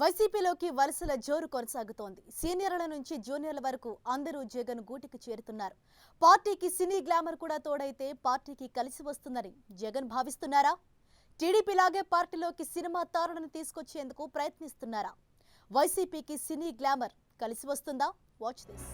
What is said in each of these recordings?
వైసీపీలోకి వలసల జోరు కొనసాగుతోంది. సీనియర్ల నుంచి జూనియర్ల వరకు అందరూ జగన్ గూటికి చేరుతున్నారు. పార్టీకి సినీ గ్లామర్ కూడా తోడైతే పార్టీకి కలిసి వస్తుందని జగన్ భావిస్తున్నారా? టీడీపీలాగే పార్టీలోకి సినిమా తారలను తీసుకొచ్చేందుకు ప్రయత్నిస్తున్నారా? వైసీపీకి సినీ గ్లామర్ కలిసి వస్తుందా? Watch this.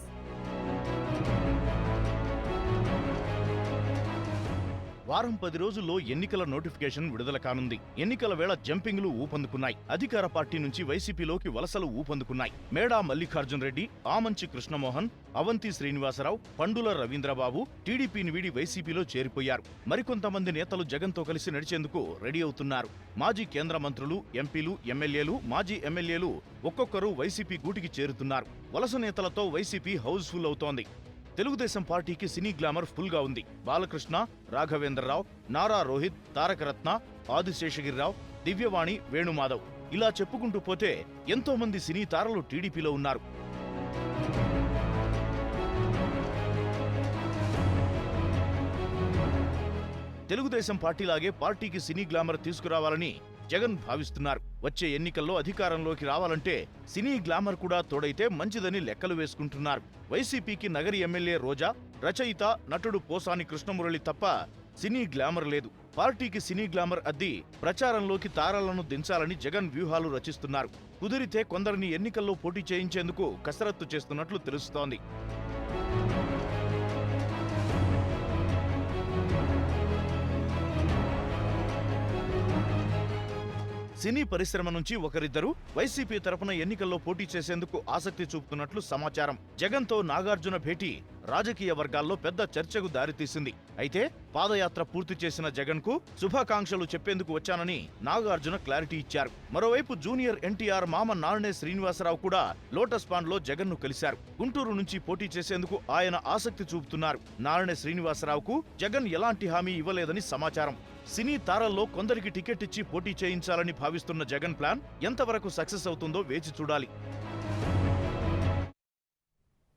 వారం 10 రోజుల్లో ఎన్నికల నోటిఫికేషన్ విడుదల కానుంది. ఎన్నికల వేళ జంపింగ్లు ఊపందుకున్నాయి. అధికార పార్టీ నుంచి వైసీపీలోకి వలసలు ఊపందుకున్నాయి. మేడా మల్లికార్జున్ రెడ్డి, ఆమంచి కృష్ణమోహన్, అవంతి శ్రీనివాసరావు, పండుల రవీంద్రబాబు టీడీపీని వీడి వైసీపీలో చేరిపోయారు. మరికొంతమంది నేతలు జగన్తో కలిసి నడిచేందుకు రెడీ అవుతున్నారు. మాజీ కేంద్ర మంత్రులు, ఎంపీలు, ఎమ్మెల్యేలు, మాజీ ఎమ్మెల్యేలు ఒక్కొక్కరు వైసీపీ గూటికి చేరుతున్నారు. వలస నేతలతో వైసీపీ హౌస్ఫుల్ అవుతోంది. తెలుగుదేశం పార్టీకి సినీ గ్లామర్ ఫుల్ గా ఉంది. బాలకృష్ణ, రాఘవేంద్రరావు, నారా రోహిత్, తారకరత్న, ఆదిశేషగిరిరావు, దివ్యవాణి, వేణుమాధవ్ ఇలా చెప్పుకుంటూ పోతే ఎంతో మంది సినీ తారలు టీడీపీలో ఉన్నారు. తెలుగుదేశం పార్టీలాగే పార్టీకి సినీ గ్లామర్ తీసుకురావాలని జగన్ భావిస్తున్నారు. వచ్చే ఎన్నికల్లో అధికారంలోకి రావాలంటే సినీ గ్లామర్ కూడా తోడైతే మంచిదని లెక్కలు వేసుకుంటున్నారు. వైసీపీకి నగరి ఎమ్మెల్యే రోజా, రచయిత, నటుడు పోసాని కృష్ణమురళి తప్ప సినీ గ్లామర్ లేదు. పార్టీకి సినీ గ్లామర్ అద్ది ప్రచారంలోకి తారాలను దించాలని జగన్ వ్యూహాలు రచిస్తున్నారు. కుదిరితే కొందరిని ఎన్నికల్లో పోటీ చేయించేందుకు కసరత్తు చేస్తున్నట్లు తెలుస్తోంది. సినీ పరిశ్రమ నుంచి ఒకరిద్దరు వైసీపీ తరపున ఎన్నికల్లో పోటీ చేసేందుకు ఆసక్తి చూపుతున్నట్లు సమాచారం. జగన్తో నాగార్జున భేటీ రాజకీయ వర్గాల్లో పెద్ద చర్చకు దారితీసింది. అయితే పాదయాత్ర పూర్తి చేసిన జగన్ కు శుభాకాంక్షలు చెప్పేందుకు వచ్చానని నాగార్జున క్లారిటీ ఇచ్చారు. మరోవైపు జూనియర్ ఎన్టీఆర్ మామ నార్నే శ్రీనివాసరావు కూడా లోటస్ పాండ్ లో జగన్ ను కలిశారు. గుంటూరు నుంచి పోటీ చేసేందుకు ఆయన ఆసక్తి చూపుతున్నారు. నార్నే శ్రీనివాసరావుకు జగన్ ఎలాంటి హామీ ఇవ్వలేదని సమాచారం. సినీ తారల్లో కొందరికి టికెట్ ఇచ్చి పోటీ చేయించాలని భావిస్తున్న జగన్ ప్లాన్ ఎంతవరకు సక్సెస్ అవుతుందో వేచి చూడాలి.